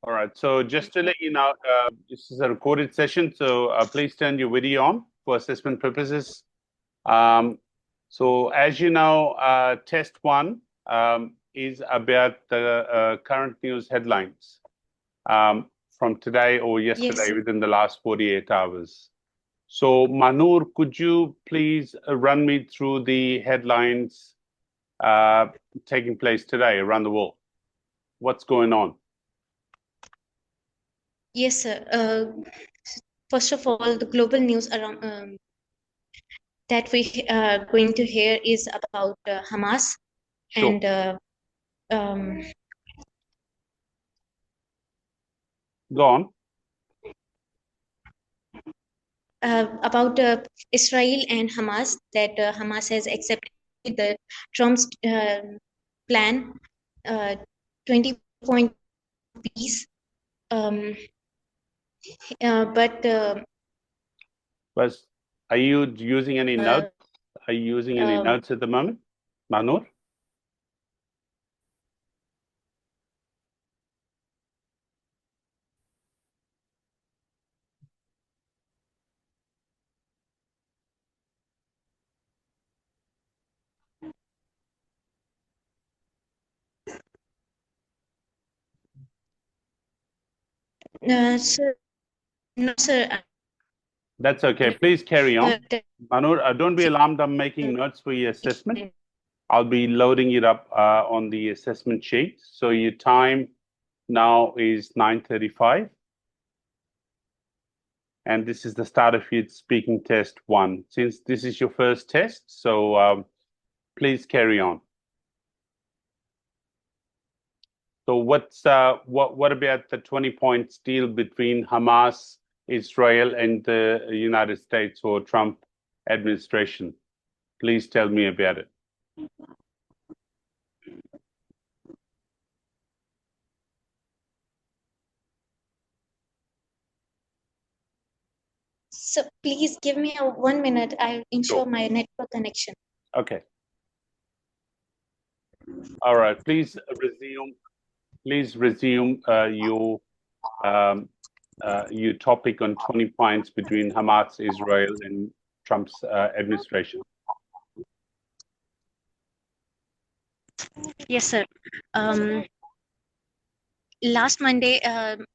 All right. So just to let you know, this is a recorded session, so please turn your video on for assessment purposes. So as you know, test one is about the current news headlines from today or yesterday, Yes. within the last 48 hours. So Manur, could you please run me through the headlines taking place today around the world? What's going on? Yes, sir. First of all, the global news around that we are going to hear is about Hamas Sure. and um, Go on. about Israel and Hamas, that Hamas has accepted the Trump's plan, 20-point peace. But Are you using any notes? Are you using any notes at the moment, Manur? sir, no, sir. That's okay. Please carry on. Manur, don't be alarmed. I'm making notes for your assessment. I'll be loading it up on the assessment sheet. So your time now is 9:35. And this is the start of your speaking test one. Since this is your first test, so please carry on. So what about the 20-point deal between Hamas, Israel, and the United States or Trump administration? Please tell me about it. So please give me 1 minute. I'll ensure Sure. my network connection. Okay. All right. Please resume. Please resume your topic on 20 points between Hamas, Israel, and Trump's administration. Yes, sir. Last Monday,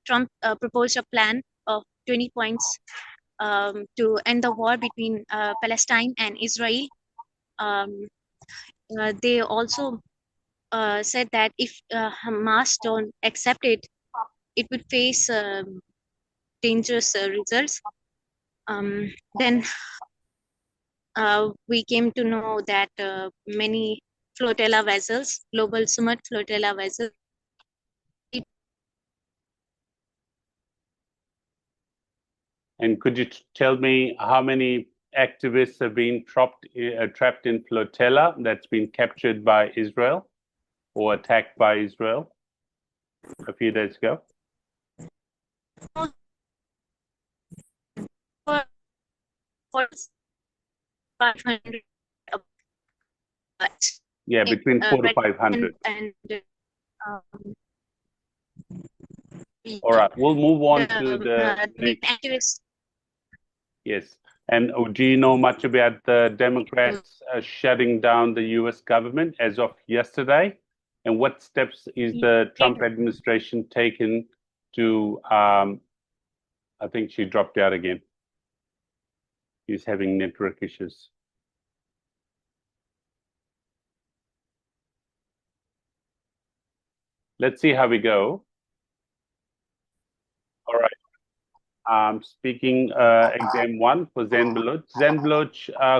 Trump proposed a plan of 20 points to end the war between Palestine and Israel. They also said that if Hamas don't accept it, it would face dangerous results. Then we came to know that many flotilla vessels, global Summit flotilla vessels, And could you tell me how many activists have been trapped in flotilla that's been captured by Israel or attacked by Israel a few days ago? for 500. Yeah, between 400 to 500. All right, we'll move on to the next. Yes. And do you know much about the Democrats shutting down the US government as of yesterday? And what steps is the Trump administration taken to, I think she dropped out again. She's having network issues. Let's see how we go. All right. Speaking exam one for Zen Baloch. Zen Baloch,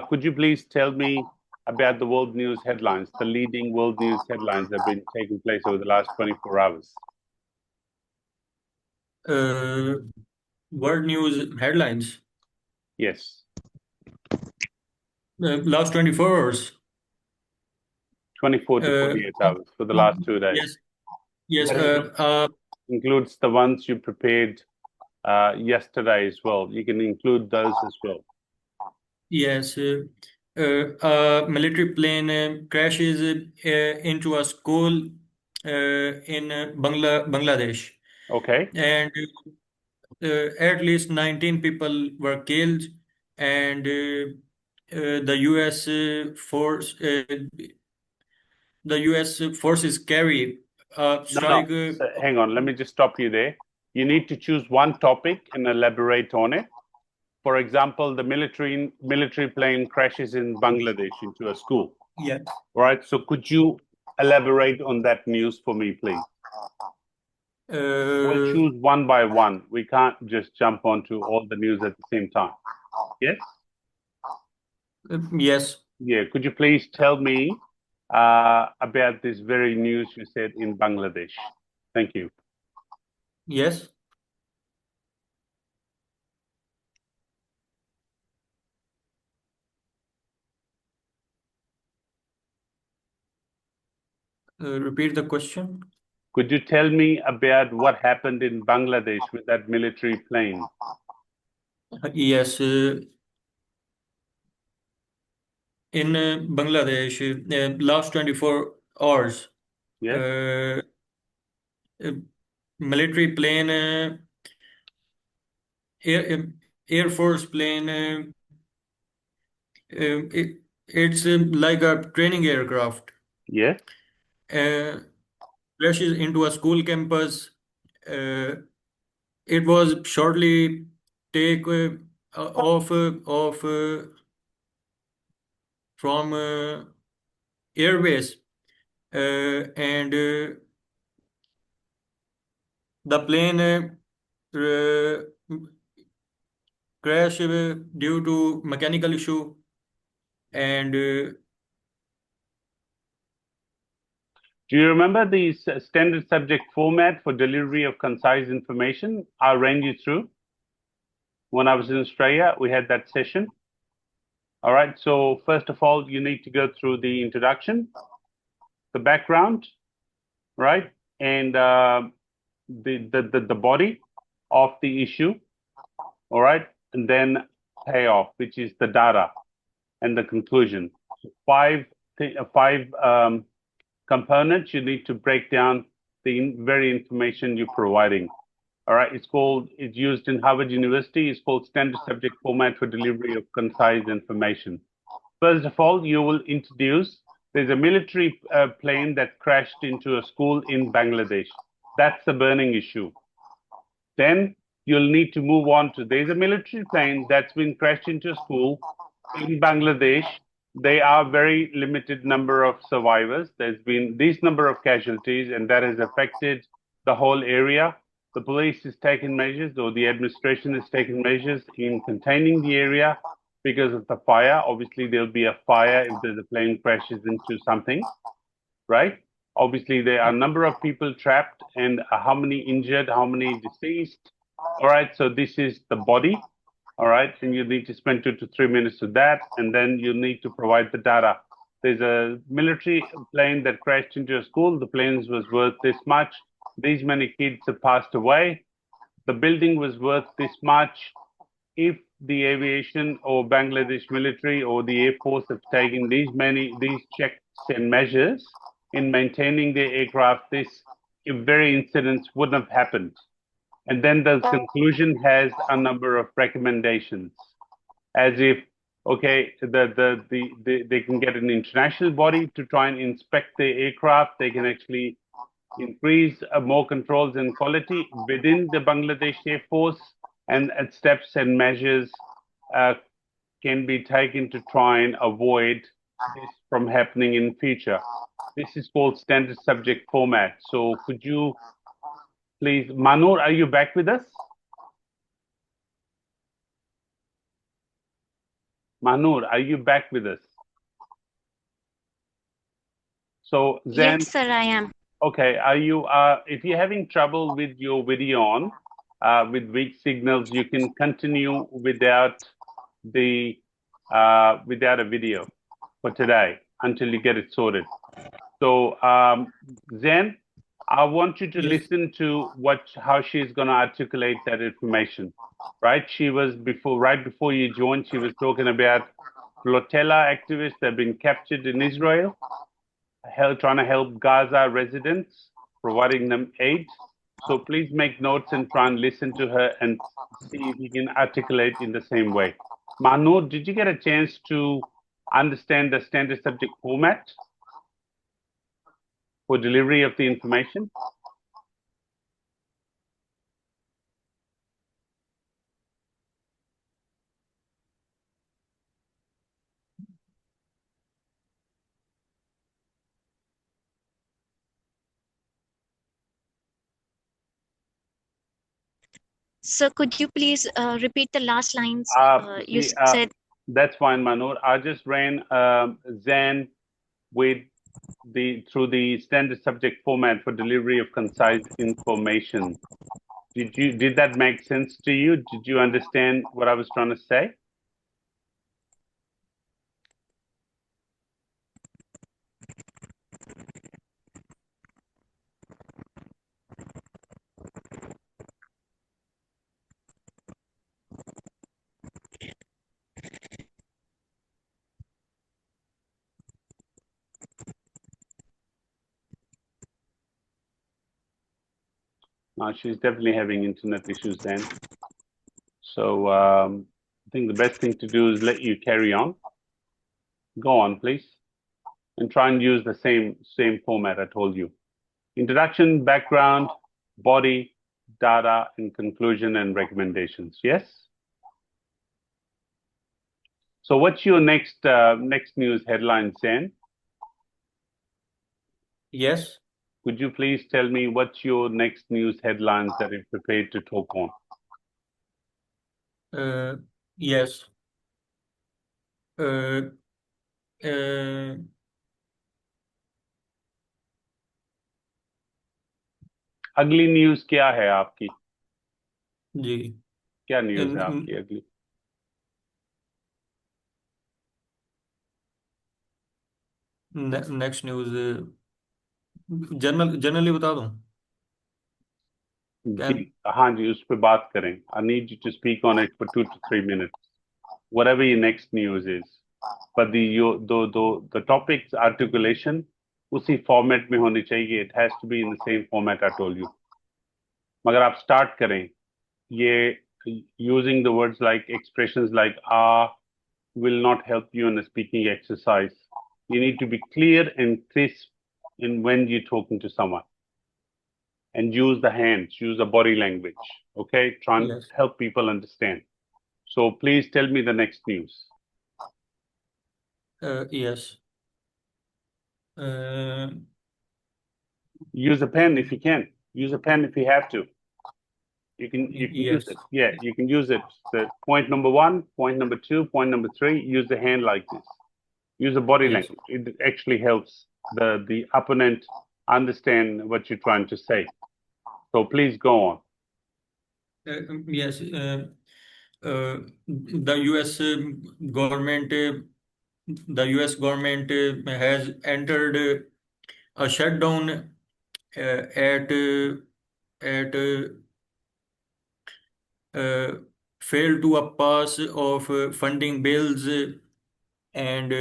could you please tell me about the world news headlines, the leading world news headlines that have been taking place over the last 24 hours? World news headlines. Yes. Last 24 hours. 24 to 48 hours for the last 2 days. Yes. Includes the ones you prepared yesterday as well. You can include those as well. Yes. A military plane crashes into a school in Bangladesh. Okay. and at least 19 people were killed, and the U.S. Forces carried a No, no. strike. So hang on. Let me just stop you there. You need to choose one topic and elaborate on it. For example, the military plane crashes in Bangladesh into a school. Yeah. All right. So could you elaborate on that news for me, please? We'll choose one by one. We can't just jump onto all the news at the same time. Yes? Yes. Yeah. Could you please tell me about this very news you said in Bangladesh? Thank you. Yes. Repeat the question. Could you tell me about what happened in Bangladesh with that military plane? Yes. In Bangladesh, last 24 hours, Yes? uh, military plane, Air Force plane, it's like a training aircraft, Yes? uh, crashes into a school campus. Uh, it was shortly take off from airways, and the plane crash due to mechanical issue, and Do you remember the standard subject format for delivery of concise information? I ran you through when I was in Australia. We had that session. All right. So first of all, you need to go through the introduction, the background, right, and the body of the issue. All right, and then payoff, which is the data and the conclusion. Five components you need to break down the very information you're providing. All right, it's used in Harvard University. It's called standard subject format for delivery of concise information. First of all, you will introduce there's a military plane that crashed into a school in Bangladesh. That's the burning issue. Then you'll need to move on to there's a military plane that's been crashed into a school in Bangladesh. There are very limited number of survivors. There's been this number of casualties, and that has affected the whole area. The police has taken measures, or the administration has taken measures in containing the area because of the fire. Obviously, there'll be a fire if the plane crashes into something, right? Obviously, there are a number of people trapped, and how many injured, how many deceased. All right, so this is the body. All right, and you need to spend 2 to 3 minutes with that, and then you need to provide the data. There's a military plane that crashed into a school. The plane was worth this much. These many kids have passed away. The building was worth this much. If the aviation or Bangladesh military or the Air Force have taken these checks and measures in maintaining their aircraft, this very incidents wouldn't have happened. And then the conclusion has a number of recommendations, as if, okay, they can get an international body to try and inspect their aircraft. They can actually increase more controls and quality within the Bangladesh Air Force, and steps and measures can be taken to try and avoid this from happening in future. This is called standard subject format. So could you please, Manur, are you back with us? Manur, are you back with us? So then, Yes, sir, I am. okay, are you, if you're having trouble with your video on, with weak signals, you can continue without without a video for today until you get it sorted. So, Zen, I want you to Yes. listen to how she's going to articulate that information, right? She was right before you joined, she was talking about flotilla activists that have been captured in Israel, trying to help Gaza residents, providing them aid. So please make notes and try and listen to her and see if you can articulate in the same way. Manu, did you get a chance to understand the standard subject format for delivery of the information? So could you please repeat the last lines? You See, said that's fine, Manu. I just ran Zan with through the standard subject format for delivery of concise information. Did that make sense to you? Did you understand what I was trying to say? She's definitely having internet issues then. So I think the best thing to do is let you carry on. Go on, please. And try and use the same format I told you. Introduction, background, body, data, and conclusion and recommendations. Yes? So what's your next news headline, Sen? Yes. Could you please tell me what's your next news headlines that you're prepared to talk on? Yes. Uh, uh, अगली news क्या है आपकी? जी क्या news है आपकी अगली? Next news generally बता दूं? जी, हाँ जी, उस पर बात करें. I need you to speak on it for 2 to 3 minutes. Whatever your next news is. But the topic's articulation उसी format में होनी चाहिए. It has to be in the same format I told you. मगर आप start करें. ये using the words like expressions like will not help you in a speaking exercise. You need to be clear and crisp in when you're talking to someone. And use the hands, use the body language. Okay, try and Yes. help people understand. So please tell me the next news. Yes. Use a pen if you can. Use a pen if you have to. You can Yes. use it. Yeah, you can use it. So point number 1, point number 2, point number 3. Use the hand like this. Use the body Yes. language. It actually helps the opponent understand what you're trying to say. So please go on. Yes. The U.S. government, has entered a shutdown at failed to a pass of funding bills and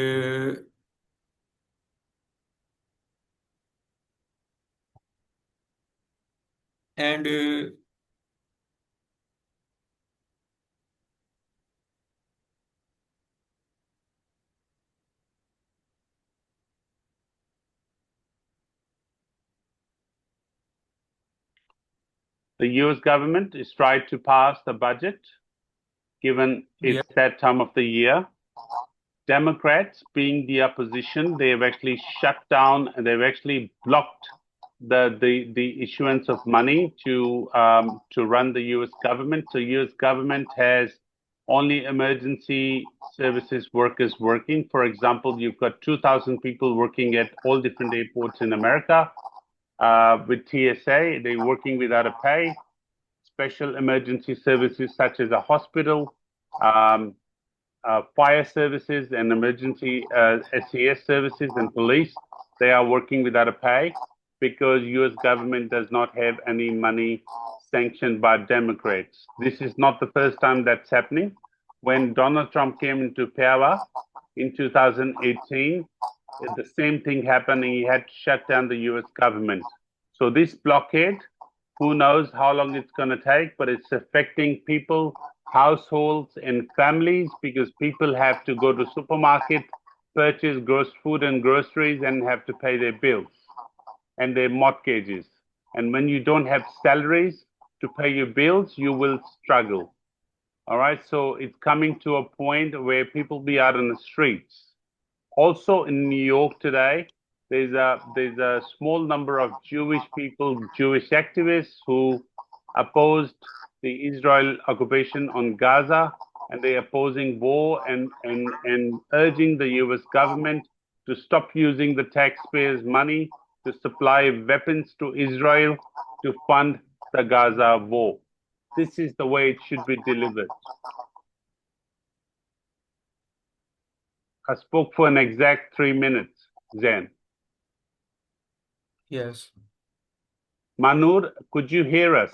and The US government is trying to pass the budget, given it's that time of the year. Democrats, being the opposition, they have actually shut down and they've actually blocked the issuance of money to run the US government. So US government has only emergency services workers working. For example, you've got 2,000 people working at all different airports in America with TSA. They're working without a pay. Special emergency services such as a hospital, fire services and emergency SES services and police, they are working without a pay because US government does not have any money sanctioned by Democrats. This is not the first time that's happening. When Donald Trump came into power in 2018, the same thing happened and he had to shut down the US government. So this blockade Who knows how long it's going to take, but it's affecting people, households, and families because people have to go to supermarket, purchase food and groceries, and have to pay their bills and their mortgages. And when you don't have salaries to pay your bills, you will struggle. All right, so it's coming to a point where people be out on the streets. Also in New York today, there's a small number of Jewish people, Jewish activists who opposed the Israel occupation on Gaza, and they're opposing war and urging the US government to stop using the taxpayers' money to supply weapons to Israel to fund the Gaza war. This is the way it should be delivered. I spoke for an exact 3 minutes, Zen. Yes. Manur, could you hear us?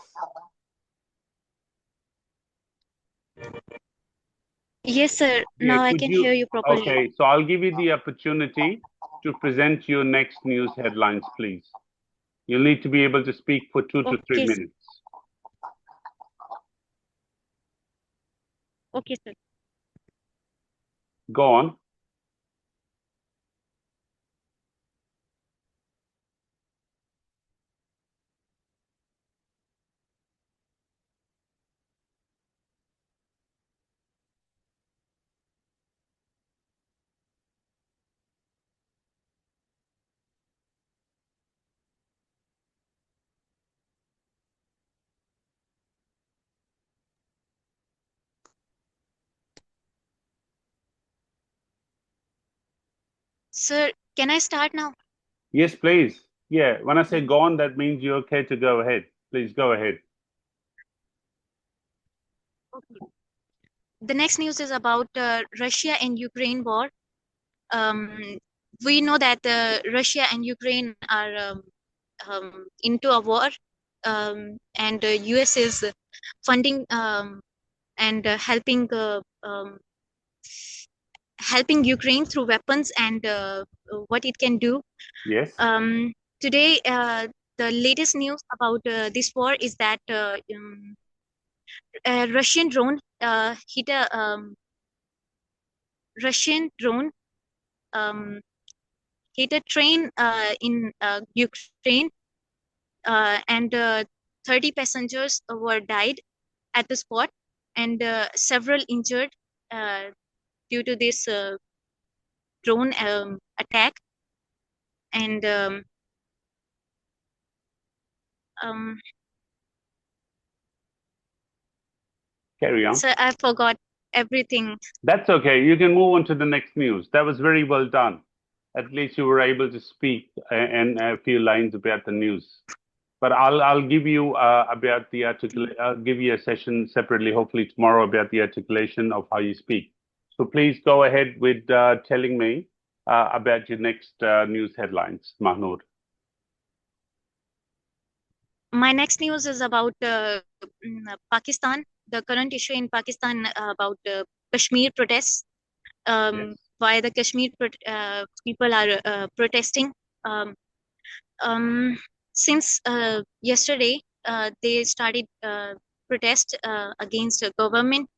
Yes, sir. Yeah, Now I could can you? hear you properly. Okay, so I'll give you the opportunity to present your next news headlines, please. You'll need to be able to speak for 2 to 3 Okay, minutes. okay, sir. Go on. Sir, can I start now? Yes, please. Yeah, when I say go on, that means you're okay to go ahead. Please go ahead. Okay. The next news is about Russia and Ukraine war. We know that Russia and Ukraine are into a war, and US is funding and helping Ukraine through weapons and what it can do. Yes. Today, the latest news about this war is that a Russian drone hit a Russian drone hit a train in Ukraine, and 30 passengers were died at the spot, and several injured due to this drone attack. And Carry on. so I forgot everything. That's okay. You can move on to the next news. That was very well done. At least you were able to speak and a few lines about the news. But I'll give you about the I'll give you a session separately, hopefully tomorrow, about the articulation of how you speak. So please go ahead with telling me about your next news headlines, Mahnoor. My next news is about Pakistan. The current issue in Pakistan about Kashmir protests. Yes. Why the Kashmir people are protesting. Since yesterday, they started protest against the government.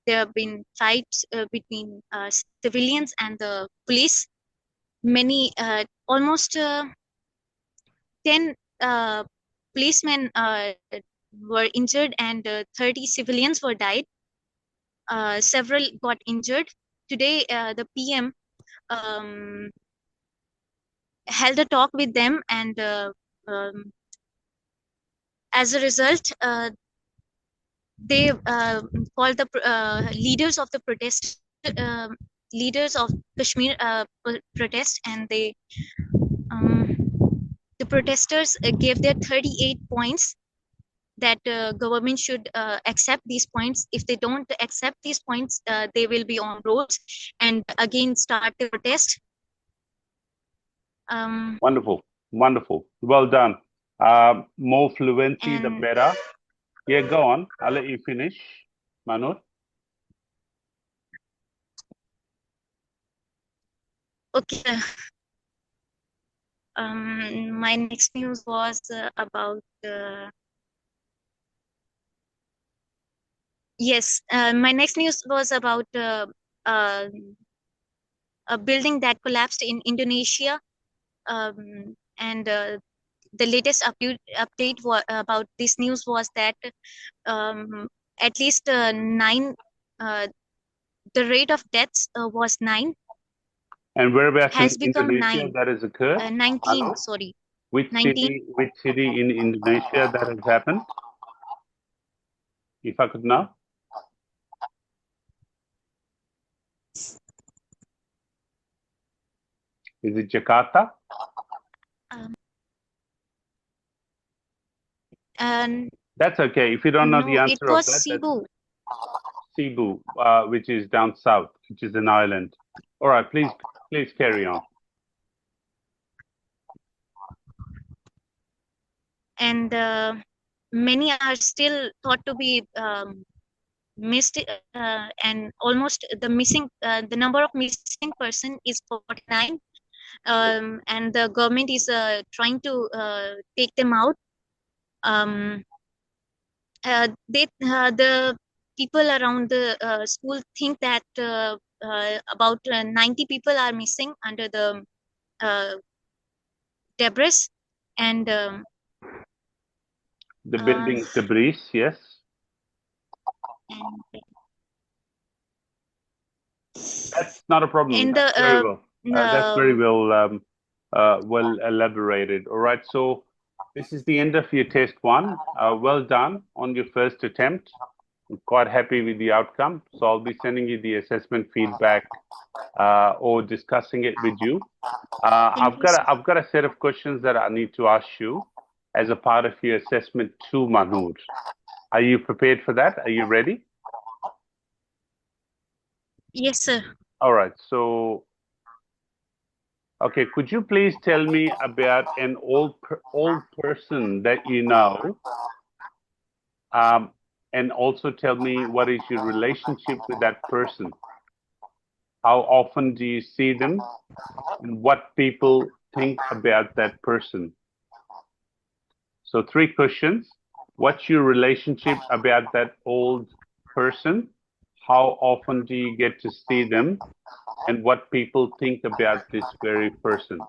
There have been fights between civilians and the police. Many, almost 10 policemen were injured, and 30 civilians were died. Several got injured. Today, the PM held a talk with them, and as a result, they called the leaders of the protest, leaders of Kashmir protest, and the protesters gave their 38 points that government should accept these points. If they don't accept these points, they will be on roads and again start the protest. Wonderful, wonderful, well done. More fluency, the better. Yeah, go on. I'll let you finish, Manur. Okay. My next news was about Yes, my next news was about uh, a building that collapsed in Indonesia, and the latest update about this news was that at least nine. The rate of deaths was 9, And whereabouts in has become Indonesia 9, that has occurred? 19, Anu? sorry, Which 19. city in Indonesia that has happened? If I could know. Is it Jakarta? And That's okay. If you don't know the no, it answer of was that, that's Cebu. Cebu, which is down south, which is an island. All right, please carry on. And many are still thought to be missed, and almost the number of missing person is 49, and the government is trying to take them out. The people around the school think that about 90 people are missing under the uh, debris, and The building debris, yes. and That's not a problem. in That's the very well. That's very well well elaborated. All right. So this is the end of your test 1. Well done on your first attempt. I'm quite happy with the outcome. So I'll be sending you the assessment feedback or discussing it with you. I've got a set of questions that I need to ask you as a part of your assessment 2, Mahmood. Are you prepared for that? Are you ready? Yes, sir. All right. So, okay, could you please tell me about an old person that you know, and also tell me what is your relationship with that person? How often do you see them, and what people think about that person? So 3 questions. What's your relationship about that old person? How often do you get to see them? And what people think about this very person?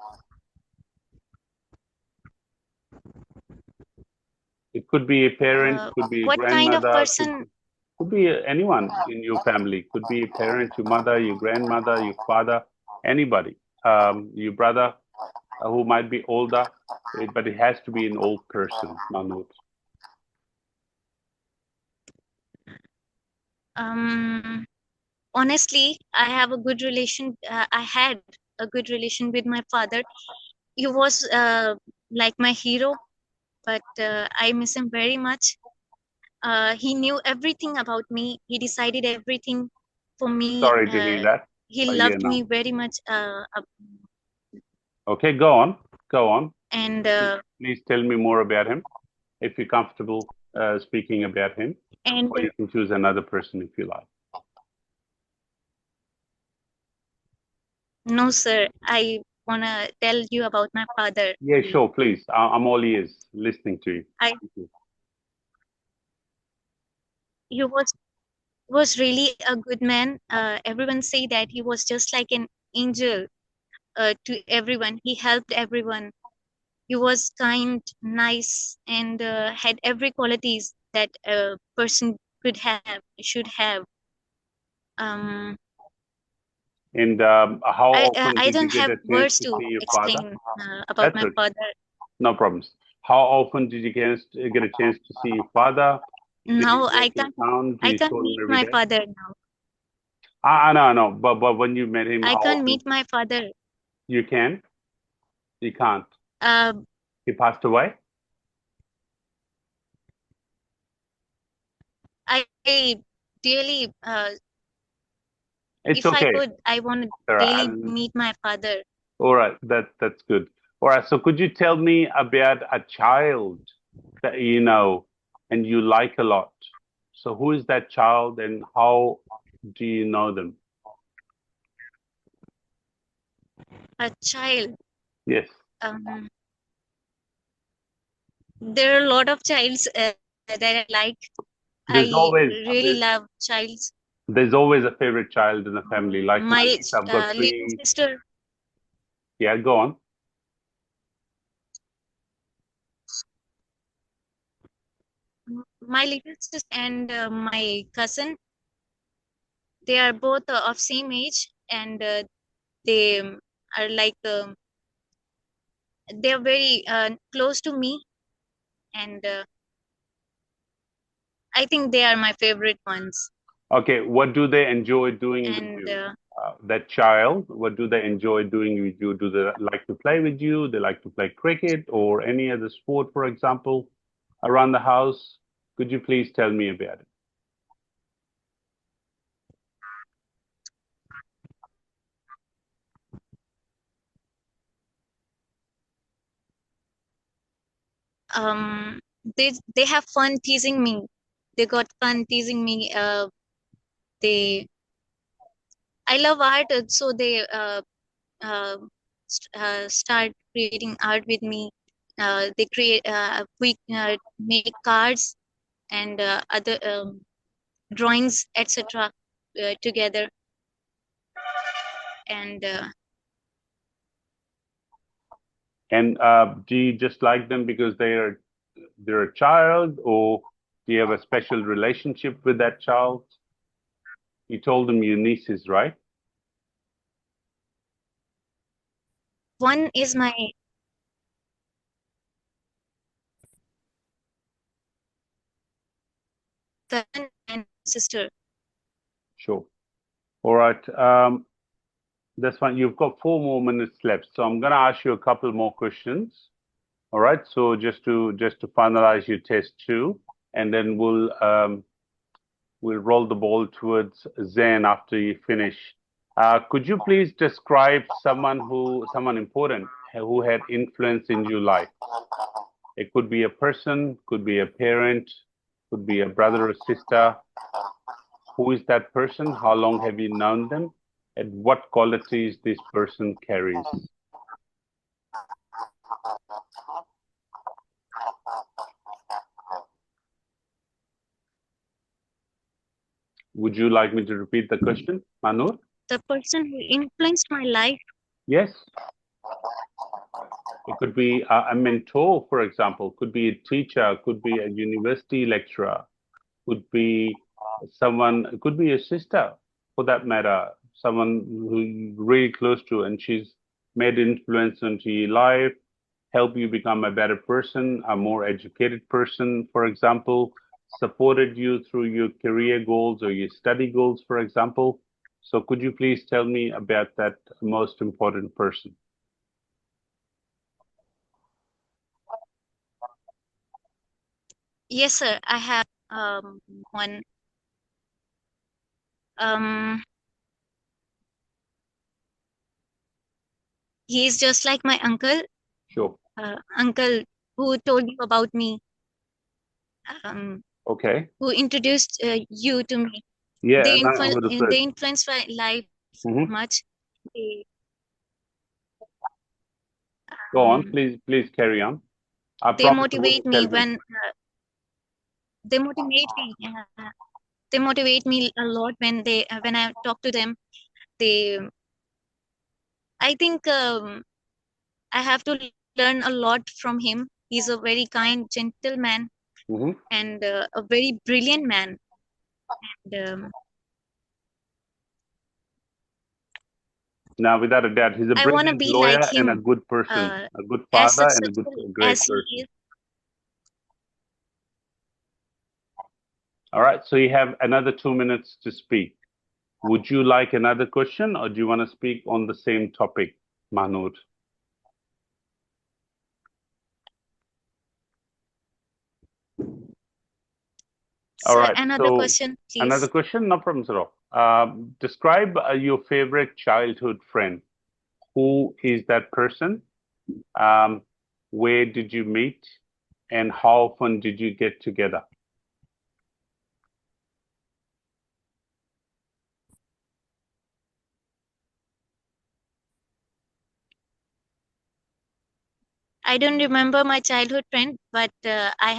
It could be a parent, could be a What kind of grandmother, person? could be anyone in your family. Could be a parent, your mother, your grandmother, your father, anybody. Your brother who might be older, but it has to be an old person, Mahmood. Honestly, I have a good relation. I had a good relation with my father. He was like my hero, but I miss him very much. He knew everything about me. He decided everything for me. Sorry to hear that. He Yeah, loved no. me very much. Okay, go on. Go on. And Please tell me more about him, if you're comfortable speaking about him. and Or you can choose another person if you like. no, sir, I wanna tell you about my father. Yeah, sure, please. I'm all ears, listening to you. Thank you. He was really a good man. Everyone say that he was just like an angel to everyone. He helped everyone. He was kind, nice, and had every qualities that a person should have. Um, And how often I did you don't get have a chance words to to see your father? explain about That's my okay. father. No problems. How often did you get a chance to see your father? Did Now you go to town? Do I you can't saw him meet every my day? father now. I know. But when you met him, I how can't often? meet my father. You can? You can't. Uh, He passed away? I really, It's if I okay. could, I want to All right. daily meet my father. All right. That's good. All right. So could you tell me about a child that you know and you like a lot? So who is that child and how do you know them? A child. Yes. There are a lot of childs that I like. There's I always really love childs. there's always a favorite child in the family. Like my My niece, I've got little three. sister, Yeah, go on. my little sister and my cousin, they are both of same age, and they are like they are very close to me, and I think they are my favorite ones. Okay, what do they enjoy doing with And you? That child, what do they enjoy doing with you? Do they like to play with you? They like to play cricket or any other sport, for example, around the house? Could you please tell me about it? um, they have fun teasing me. They got fun teasing me. They I love art, so they uh, start creating art with me. They create we make cards and other drawings, etc. Together, and And do you just like them because they're a child, or do you have a special relationship with that child? You told them your nieces, right? one is my cousin and sister. Sure. All right. That's fine. You've got 4 more minutes left, so I'm going to ask you a couple more questions. All right. So just to finalize your test two, and then we'll roll the ball towards Zen after you finish. Could you please describe someone important who had influence in your life? It could be a person, could be a parent, could be a brother or sister. Who is that person? How long have you known them? And what qualities this person carries? Would you like me to repeat the question, Manur? The person who influenced my life. Yes. It could be a mentor, for example, could be a teacher, could be a university lecturer, could be someone, it could be a sister for that matter, someone who you're really close to and she's made influence into your life, help you become a better person, a more educated person, for example, supported you through your career goals or your study goals, for example. So could you please tell me about that most important person? Yes, sir. I have one. Um, he's just like my uncle. Sure. Uncle who told you about me. Um, Okay. who introduced you to me. Yeah, They and I understood. they influenced my life much. They, Go on, please carry on. I they promise you motivate wouldn't me tell me. when they motivate me. They motivate me a lot when I talk to them. They I think I have to learn a lot from him. He's a very kind, gentle man Mhm. and a very brilliant man. And, Now, without a doubt, he's a I want to brilliant be like lawyer and a him, good person, a good as father and a good, successful great as he person. is. All right, so you have another 2 minutes to speak. Would you like another question or do you want to speak on the same topic, Mahmood? All So right, another so question, another please. question, no problems at all. Describe your favorite childhood friend. Who is that person? Um, where did you meet? And how often did you get together? I don't remember my childhood friend, but I